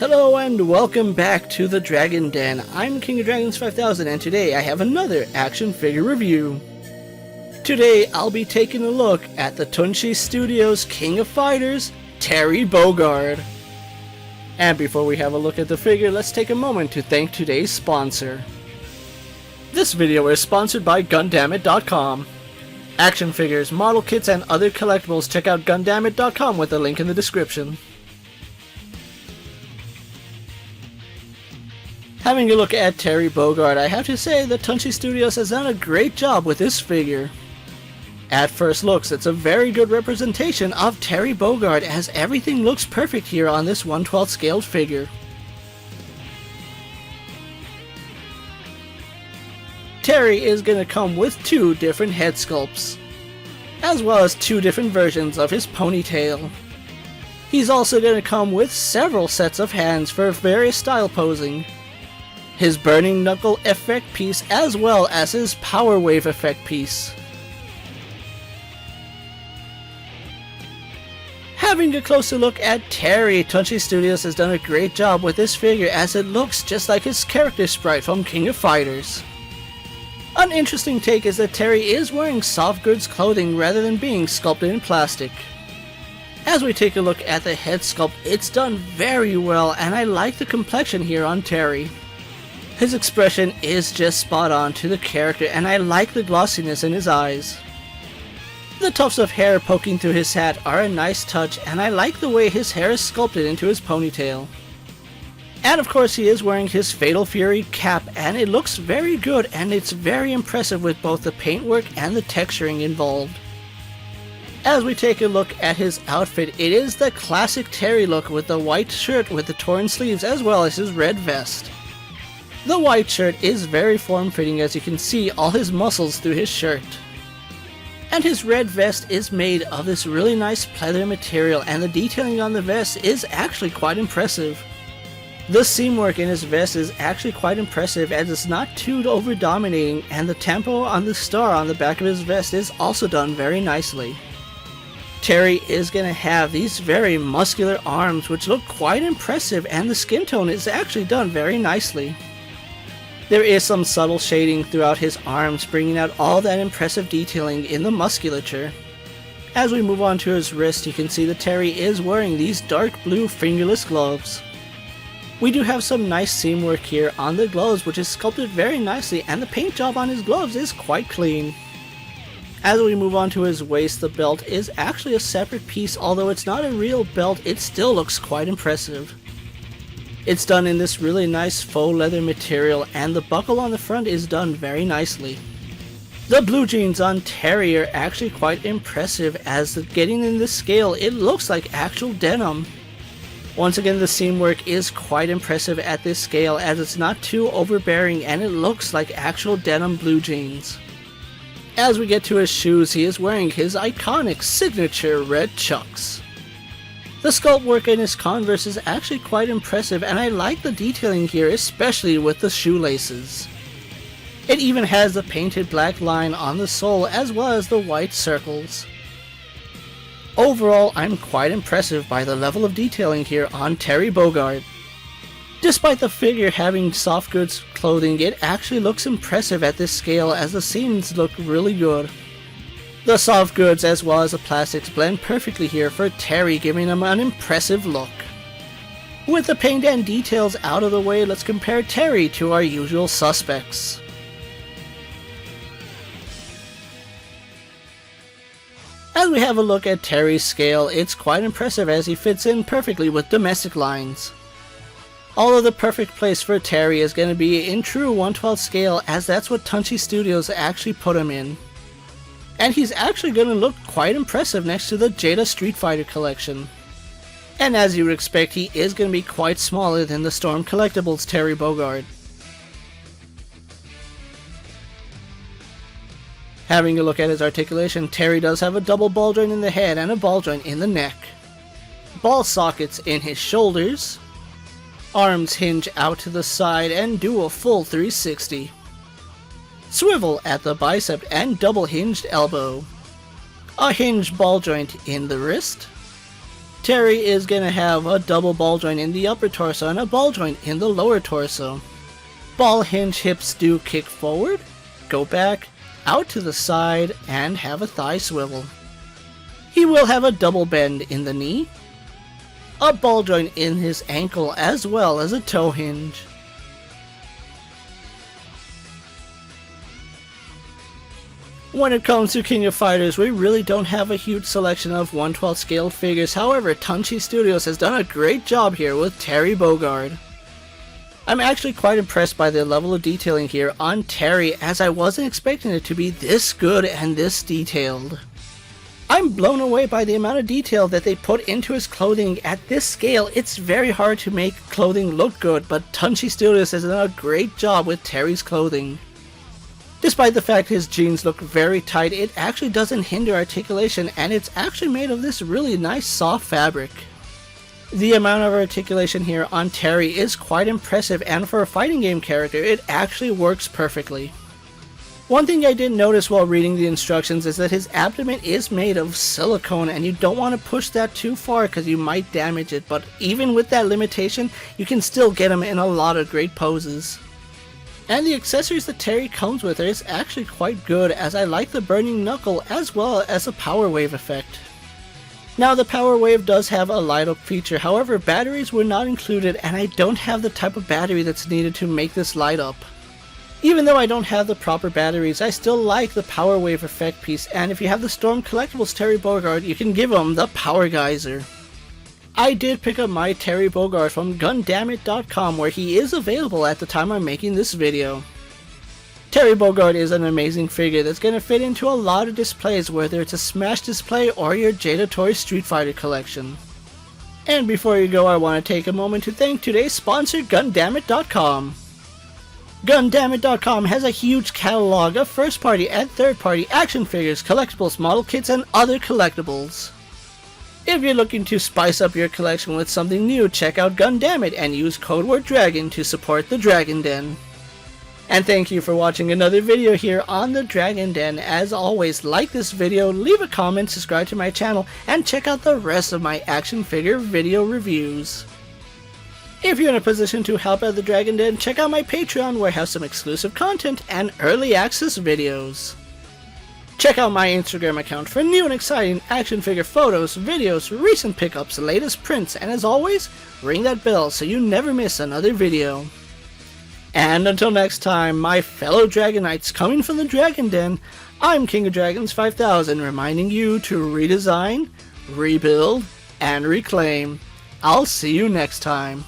Hello and welcome back to the Dragon Den. I'm KingofDragons 5000 and today I have another action figure review. Today I'll be taking a look at the Tunshi Studios King of Fighters, Terry Bogard. And before we have a look at the figure, let's take a moment to thank today's sponsor. This video is sponsored by Gundamit.com. Action figures, model kits, and other collectibles, check out Gundamit.com with the link in the description. Having a look at Terry Bogard, I have to say that Tunshi Studios has done a great job with this figure. At first looks, it's a very good representation of Terry Bogard, as everything looks perfect here on this 1/12 scaled figure. Terry is going to come with two different head sculpts, as well as two different versions of his ponytail. He's also going to come with several sets of hands for various style posing, his burning knuckle effect piece, as well as his power wave effect piece. Having a closer look at Terry, Tunshi Studios has done a great job with this figure, as it looks just like his character sprite from King of Fighters. An interesting take is that Terry is wearing soft goods clothing rather than being sculpted in plastic. As we take a look at the head sculpt, it's done very well, and I like the complexion here on Terry. His expression is just spot on to the character, and I like the glossiness in his eyes. The tufts of hair poking through his hat are a nice touch, and I like the way his hair is sculpted into his ponytail. And of course he is wearing his Fatal Fury cap, and it looks very good, and it's very impressive with both the paintwork and the texturing involved. As we take a look at his outfit, it is the classic Terry look with the white shirt with the torn sleeves as well as his red vest. The white shirt is very form-fitting, as you can see all his muscles through his shirt. And his red vest is made of this really nice pleather material, and the detailing on the vest is actually quite impressive. The seam work in his vest is actually quite impressive, as it's not too over-dominating, and the tempo on the star on the back of his vest is also done very nicely. Terry is going to have these very muscular arms which look quite impressive, and the skin tone is actually done very nicely. There is some subtle shading throughout his arms, bringing out all that impressive detailing in the musculature. As we move on to his wrist, you can see that Terry is wearing these dark blue fingerless gloves. We do have some nice seam work here on the gloves, which is sculpted very nicely, and the paint job on his gloves is quite clean. As we move on to his waist, the belt is actually a separate piece. Although it's not a real belt, it still looks quite impressive. It's done in this really nice faux leather material, and the buckle on the front is done very nicely. The blue jeans on Terry are actually quite impressive, as getting in the scale, it looks like actual denim. Once again, the seam work is quite impressive at this scale, as it's not too overbearing and it looks like actual denim blue jeans. As we get to his shoes, he is wearing his iconic signature red Chucks. The sculpt work in his Converse is actually quite impressive, and I like the detailing here, especially with the shoelaces. It even has the painted black line on the sole as well as the white circles. Overall, I'm quite impressed by the level of detailing here on Terry Bogard. Despite the figure having soft goods clothing, it actually looks impressive at this scale, as the seams look really good. The soft goods as well as the plastics blend perfectly here for Terry, giving him an impressive look. With the paint and details out of the way, let's compare Terry to our usual suspects. As we have a look at Terry's scale, it's quite impressive, as he fits in perfectly with domestic lines. Although the perfect place for Terry is going to be in true 1/12 scale, as that's what Tunshi Studios actually put him in. And he's actually going to look quite impressive next to the Jada Street Fighter collection. And as you would expect, he is going to be quite smaller than the Storm Collectibles Terry Bogard. Having a look at his articulation, Terry does have a double ball joint in the head and a ball joint in the neck. Ball sockets in his shoulders. Arms hinge out to the side and do a full 360. Swivel at the bicep and double hinged elbow. A hinged ball joint in the wrist. Terry is going to have a double ball joint in the upper torso and a ball joint in the lower torso. Ball hinge hips do kick forward, go back, out to the side, and have a thigh swivel. He will have a double bend in the knee, a ball joint in his ankle as well as a toe hinge. When it comes to King of Fighters, we really don't have a huge selection of 1/12 scaled figures. However, Tunshi Studios has done a great job here with Terry Bogard. I'm actually quite impressed by the level of detailing here on Terry, as I wasn't expecting it to be this good and this detailed. I'm blown away by the amount of detail that they put into his clothing. At this scale, it's very hard to make clothing look good, but Tunshi Studios has done a great job with Terry's clothing. Despite the fact his jeans look very tight, it actually doesn't hinder articulation, and it's actually made of this really nice soft fabric. The amount of articulation here on Terry is quite impressive, and for a fighting game character, it actually works perfectly. One thing I did notice while reading the instructions is that his abdomen is made of silicone, and you don't want to push that too far because you might damage it, but even with that limitation, you can still get him in a lot of great poses. And the accessories that Terry comes with is actually quite good, as I like the burning knuckle as well as a power wave effect. Now the power wave does have a light up feature, however batteries were not included and I don't have the type of battery that's needed to make this light up. Even though I don't have the proper batteries, I still like the power wave effect piece, and if you have the Storm Collectibles Terry Bogard, you can give him the Power Geyser. I did pick up my Terry Bogard from Gundamit.com, where he is available at the time I'm making this video. Terry Bogard is an amazing figure that's going to fit into a lot of displays, whether it's a Smash display or your Jada Toy Street Fighter collection. And before you go, I want to take a moment to thank today's sponsor, Gundamit.com. Gundamit.com has a huge catalog of first-party and third-party action figures, collectibles, model kits, and other collectibles. If you're looking to spice up your collection with something new, check out Gundamit and use code word DRAGON to support the Dragon Den. And thank you for watching another video here on the Dragon Den. As always, like this video, leave a comment, subscribe to my channel, and check out the rest of my action figure video reviews. If you're in a position to help out the Dragon Den, check out my Patreon, where I have some exclusive content and early access videos. Check out my Instagram account for new and exciting action figure photos, videos, recent pickups, latest prints, and as always, ring that bell so you never miss another video. And until next time, my fellow Dragonites coming from the Dragon Den, I'm King of Dragons 5000, reminding you to redesign, rebuild, and reclaim. I'll see you next time.